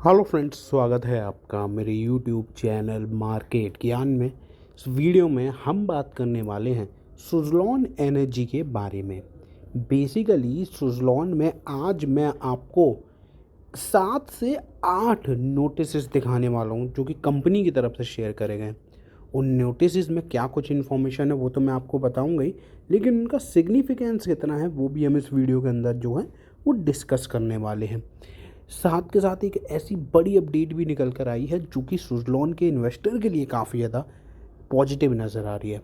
Hello friends, स्वागत है आपका मेरे यूट्यूब चैनल मार्केट ज्ञान में। इस वीडियो में हम बात करने वाले हैं सुज़लॉन एनर्जी के बारे में। बेसिकली सुज़लॉन में आज मैं आपको 7 से 8 नोटिसेस दिखाने वाला हूं जो कि कंपनी की तरफ से शेयर करे गए। उन नोटिसेस में क्या कुछ इन्फॉर्मेशन है वो तो मैं आपको बताऊंगा ही, लेकिन उनका सिग्निफिकेंस कितना है वो भी हम इस वीडियो के अंदर जो है वो डिस्कस करने वाले हैं। साथ के साथ एक ऐसी बड़ी अपडेट भी निकल कर आई है जो कि सुज़लॉन के इन्वेस्टर के लिए काफ़ी ज़्यादा पॉजिटिव नज़र आ रही है,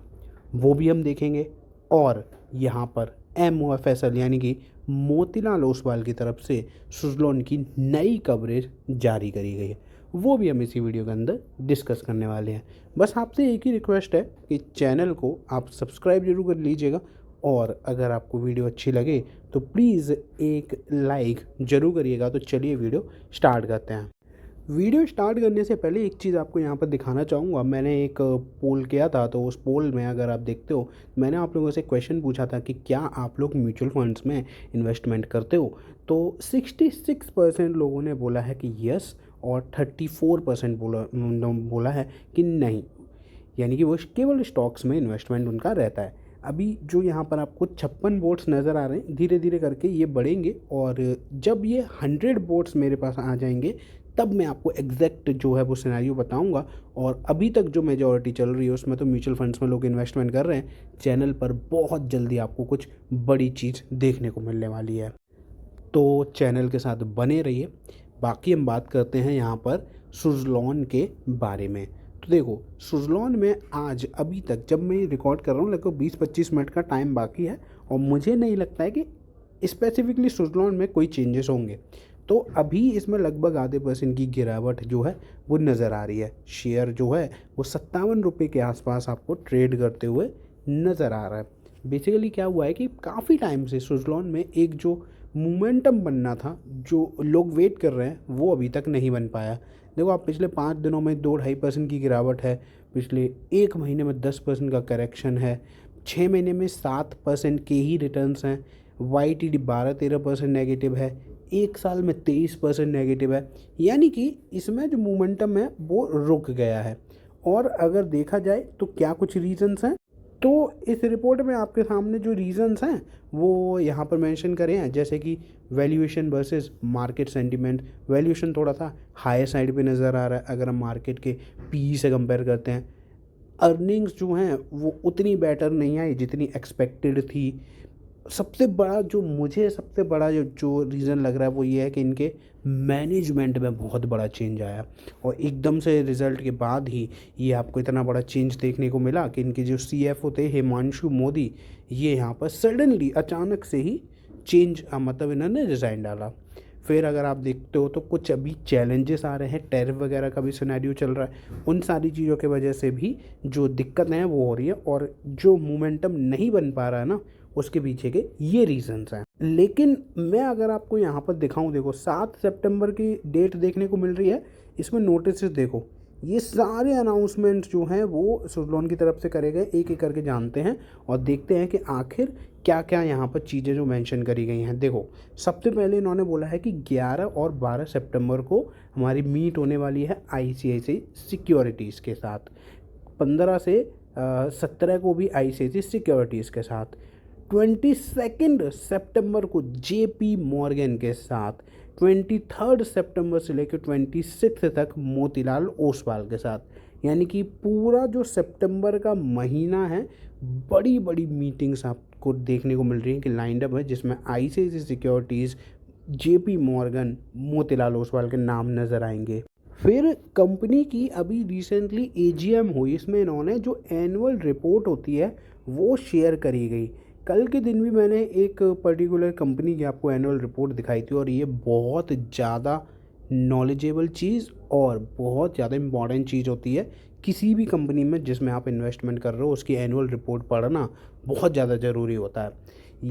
वो भी हम देखेंगे। और यहाँ पर MOFSL यानी कि मोतीलाल ओसवाल की तरफ से सुज़लॉन की नई कवरेज जारी करी गई है, वो भी हम इसी वीडियो के अंदर डिस्कस करने वाले हैं। बस आपसे एक ही रिक्वेस्ट है कि चैनल को आप सब्सक्राइब जरूर कर लीजिएगा, और अगर आपको वीडियो अच्छी लगे तो प्लीज़ एक लाइक ज़रूर करिएगा। तो चलिए वीडियो स्टार्ट करते हैं। वीडियो स्टार्ट करने से पहले एक चीज़ आपको यहाँ पर दिखाना चाहूँगा। मैंने एक पोल किया था, तो उस पोल में अगर आप देखते हो मैंने आप लोगों से क्वेश्चन पूछा था कि क्या आप लोग म्यूचुअल फंड्स में इन्वेस्टमेंट करते हो। तो 66% लोगों ने बोला है कि यस, और 34% बोला है कि नहीं, यानी कि वो केवल स्टॉक्स में इन्वेस्टमेंट उनका रहता है। अभी जो यहाँ पर आपको 56 बोट्स नज़र आ रहे हैं, धीरे धीरे करके ये बढ़ेंगे, और जब ये 100 बोट्स मेरे पास आ जाएंगे तब मैं आपको एग्जैक्ट जो है वो सिनेरियो बताऊंगा। और अभी तक जो मेजॉरिटी चल रही है उसमें तो म्यूचुअल फंड्स में लोग इन्वेस्टमेंट कर रहे हैं। चैनल पर बहुत जल्दी आपको कुछ बड़ी चीज़ देखने को मिलने वाली है, तो चैनल के साथ बने रहिए। बाकी हम बात करते हैं यहाँ पर सुज़लॉन के बारे में। तो देखो, सुज़लॉन में आज अभी तक जब मैं रिकॉर्ड कर रहा हूँ लगभग 20-25 मिनट का टाइम बाकी है, और मुझे नहीं लगता है कि स्पेसिफिकली सुज़लॉन में कोई चेंजेस होंगे। तो अभी इसमें लगभग आधे % की गिरावट जो है वो नज़र आ रही है। शेयर जो है वो 57 रुपये के आसपास आपको ट्रेड करते हुए नज़र आ रहा है। बेसिकली क्या हुआ है कि काफ़ी टाइम से सुज़लॉन में एक जो मोमेंटम बनना था, जो लोग वेट कर रहे हैं, वो अभी तक नहीं बन पाया। देखो, आप पिछले 5 दिनों में 2-2.5% की गिरावट है, पिछले 1 महीने में 10% का करेक्शन है, 6 महीने में 7% के ही रिटर्न्स हैं, YTD 12-13% नेगेटिव है, 1 साल में 23% नेगेटिव है। यानी कि इसमें जो मोमेंटम है वो रुक गया है। और अगर देखा जाए तो क्या कुछ रीजंस हैं, तो इस रिपोर्ट में आपके सामने जो रीजंस हैं वो यहाँ पर मेंशन करे हैं, जैसे कि valuation versus market sentiment. Valuation थोड़ा सा हाई साइड पे नज़र आ रहा है अगर हम मार्केट के PE से कंपेयर करते हैं। अर्निंग्स जो हैं वो उतनी बेटर नहीं आई जितनी एक्सपेक्टेड थी। सबसे बड़ा जो रीज़न लग रहा है वो ये है कि इनके मैनेजमेंट में बहुत बड़ा चेंज आया, और एकदम से रिज़ल्ट के बाद ही ये आपको इतना बड़ा चेंज देखने को मिला कि इनके जो CFO थे हिमांशु मोदी, ये यहाँ पर सडनली अचानक से ही चेंज मतलब इन्होंने रिज़ाइन डाला। फिर अगर आप देखते हो तो कुछ अभी चैलेंजेस आ रहे हैं, टैरिफ वगैरह का भी सिनेरियो चल रहा है। उन सारी चीज़ों की वजह से भी जो दिक्कतें हैं वो हो रही है, और जो मोमेंटम नहीं बन पा रहा है ना, उसके पीछे के ये रीजंस हैं। लेकिन मैं अगर आपको यहाँ पर दिखाऊं, देखो 7 सितंबर की डेट देखने को मिल रही है। इसमें नोटिस देखो, ये सारे अनाउंसमेंट जो हैं वो सुज़लॉन की तरफ से करे गए। एक एक करके जानते हैं और देखते हैं कि आखिर क्या क्या यहाँ पर चीज़ें जो मेंशन करी गई हैं। देखो, सबसे पहले इन्होंने बोला है कि 11 और 12 सितंबर को हमारी मीट होने वाली है ICICI सिक्योरिटीज़ के साथ, 15 से 17 को भी ICICI सिक्योरिटीज़ के साथ, 22 सितंबर को JP मॉर्गन के साथ, 23 सितंबर से लेकर 26 तक मोतीलाल ओसवाल के साथ। यानी कि पूरा जो सितंबर का महीना है, बड़ी बड़ी मीटिंग्स आपको देखने को मिल रही हैं कि लाइंड अप है, जिसमें ICICI securities, JP Morgan, Motilal Oswal के नाम नज़र आएंगे। फिर कंपनी की अभी रिसेंटली AGM हुई, इसमें इन्होंने जो एनुअल रिपोर्ट होती है वो शेयर करी गई। कल के दिन भी मैंने एक पर्टिकुलर कंपनी की आपको एनुअल रिपोर्ट दिखाई थी, और ये बहुत ज़्यादा नॉलेजेबल चीज़ और बहुत ज़्यादा इम्पॉर्टेंट चीज़ होती है। किसी भी कंपनी में जिसमें आप इन्वेस्टमेंट कर रहे हो उसकी एनुअल रिपोर्ट पढ़ना बहुत ज़्यादा ज़रूरी होता है।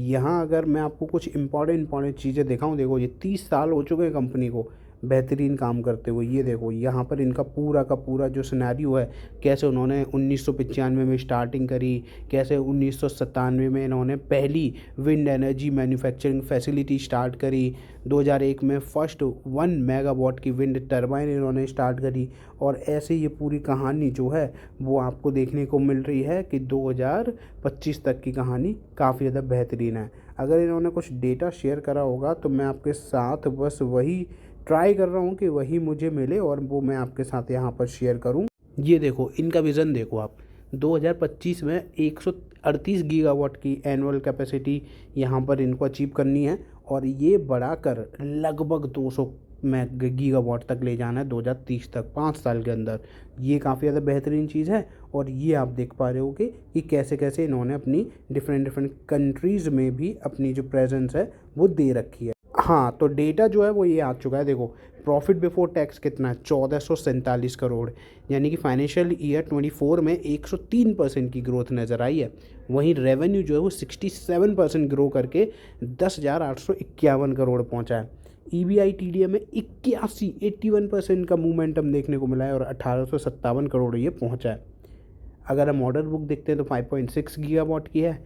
यहाँ अगर मैं आपको कुछ इंपॉर्टेंट चीज़ें दिखाऊँ, देखो ये 30 साल हो चुके हैं कंपनी को। बेहतरीन काम करते हुए। ये देखो यहाँ पर इनका पूरा का पूरा जो सिनेरियो है, कैसे उन्होंने 1995 में स्टार्टिंग करी, कैसे 1997 में इन्होंने पहली wind energy manufacturing facility start करी, 2001 में फर्स्ट 1 मेगावाट की विंड टरबाइन इन्होंने स्टार्ट करी, और ऐसे ये पूरी कहानी जो है वो आपको देखने को मिल रही है कि 2025 तक की कहानी काफ़ी ज़्यादा बेहतरीन है। अगर इन्होंने कुछ डेटा शेयर करा होगा तो मैं आपके साथ बस वही ट्राई कर रहा हूँ कि वही मुझे मिले और वो मैं आपके साथ यहाँ पर शेयर करूँ। ये देखो इनका विज़न देखो आप, 2025 में 138 गीगावाट की एनुअल कैपेसिटी यहाँ पर इनको अचीव करनी है, और ये बढ़ाकर लगभग 200 गीगावाट तक ले जाना है 2030 तक, 5 साल के अंदर। ये काफ़ी ज़्यादा बेहतरीन चीज़ है, और ये आप देख पा रहे हो कि कैसे कैसे इन्होंने अपनी डिफरेंट कंट्रीज़ में भी अपनी जो प्रेजेंस है वो दे रखी है। हाँ, तो डेटा जो है वो ये आ चुका है। देखो प्रॉफिट बिफोर टैक्स कितना है, 1447 करोड़, यानी कि फाइनेंशियल ईयर 24 में 103% की ग्रोथ नज़र आई है। वहीं रेवेन्यू जो है वो 67% ग्रो करके 10,851 करोड़ पहुंचा है। EBITDA में 81% का मूवमेंटम देखने को मिला है, और 1857 करोड़ ये पहुंचा है। अगर हम ऑर्डर बुक देखते हैं तो 5.6 गीगावाट की है।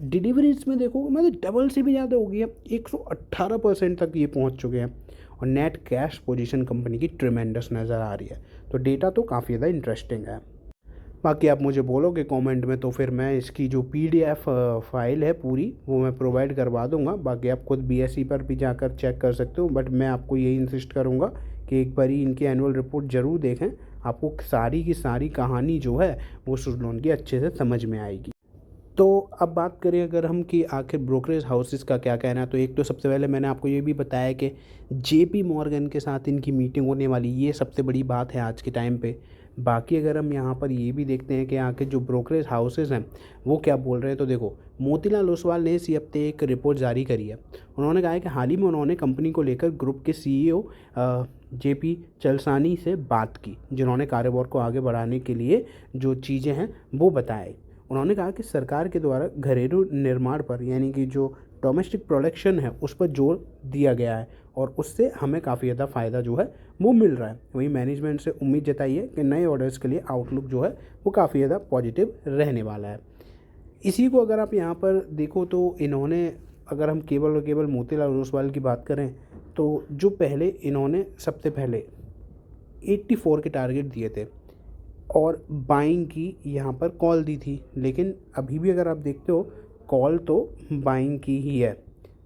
डिलीवरीज में देखो मतलब डबल से भी ज़्यादा हो गई है, 118% तक ये पहुंच चुके हैं, और नेट कैश पोजीशन कंपनी की ट्रिमेंडस नज़र आ रही है। तो डेटा तो काफ़ी ज़्यादा इंटरेस्टिंग है। बाकी आप मुझे बोलोगे कमेंट में तो फिर मैं इसकी जो PDF फाइल है पूरी वो मैं प्रोवाइड करवा दूंगा। बाकी आप खुद BSE पर भी जाकर चेक कर सकते हो, बट मैं आपको यही इंसिस्ट करूंगा कि एक बारी इनकी एनुअल रिपोर्ट ज़रूर देखें, आपको सारी की सारी कहानी जो है वो सुज़लोन की अच्छे से समझ में आएगी। तो अब बात करें अगर हम कि आखिर ब्रोकरेज हाउसेस का क्या कहना है, तो एक तो सबसे पहले मैंने आपको ये भी बताया कि JP मॉर्गन के साथ इनकी मीटिंग होने वाली, ये सबसे बड़ी बात है आज के टाइम पे। बाकी अगर हम यहाँ पर ये भी देखते हैं कि आखिर जो ब्रोकरेज हाउसेस हैं वो क्या बोल रहे हैं, तो देखो मोतीलाल ओसवाल ने इसी हफ्ते एक रिपोर्ट जारी करी है। उन्होंने कहा है कि हाल ही में उन्होंने कंपनी को लेकर ग्रुप के CEO JP चलसानी से बात की, जिन्होंने कारोबार को आगे बढ़ाने के लिए जो चीज़ें हैं वो बताए। उन्होंने कहा कि सरकार के द्वारा घरेलू निर्माण पर, यानी कि जो डोमेस्टिक प्रोडक्शन है उस पर जोर दिया गया है, और उससे हमें काफ़ी ज़्यादा फ़ायदा जो है वो मिल रहा है। वहीं मैनेजमेंट से उम्मीद जताई है कि नए ऑर्डर्स के लिए आउटलुक जो है वो काफ़ी ज़्यादा पॉजिटिव रहने वाला है। इसी को अगर आप यहाँ पर देखो तो इन्होंने, अगर हम केवल और केवल मोतीलाल ओसवाल की बात करें तो जो पहले इन्होंने सबसे पहले 84 के टारगेट दिए थे और बाइंग की यहाँ पर कॉल दी थी, लेकिन अभी भी अगर आप देखते हो कॉल तो बाइंग की ही है,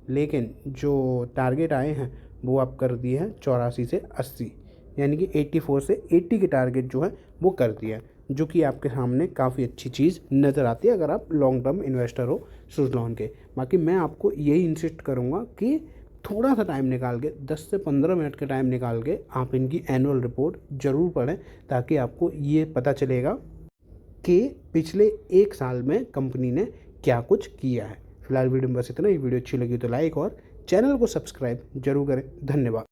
लेकिन जो टारगेट आए हैं वो आप कर दिए हैं 84 से 80, यानी कि 84 से 80 के टारगेट जो है वो कर दिया है, जो कि आपके सामने काफ़ी अच्छी चीज़ नज़र आती है अगर आप लॉन्ग टर्म इन्वेस्टर हो सुज़लोन के। बाकी मैं आपको यही इंसिस्ट करूँगा कि थोड़ा सा टाइम निकाल के 10 से 15 मिनट का टाइम निकाल के आप इनकी एनुअल रिपोर्ट ज़रूर पढ़ें, ताकि आपको ये पता चलेगा कि पिछले 1 साल में कंपनी ने क्या कुछ किया है। फिलहाल वीडियो में बस इतना ही। वीडियो अच्छी लगी तो लाइक और चैनल को सब्सक्राइब जरूर करें। धन्यवाद।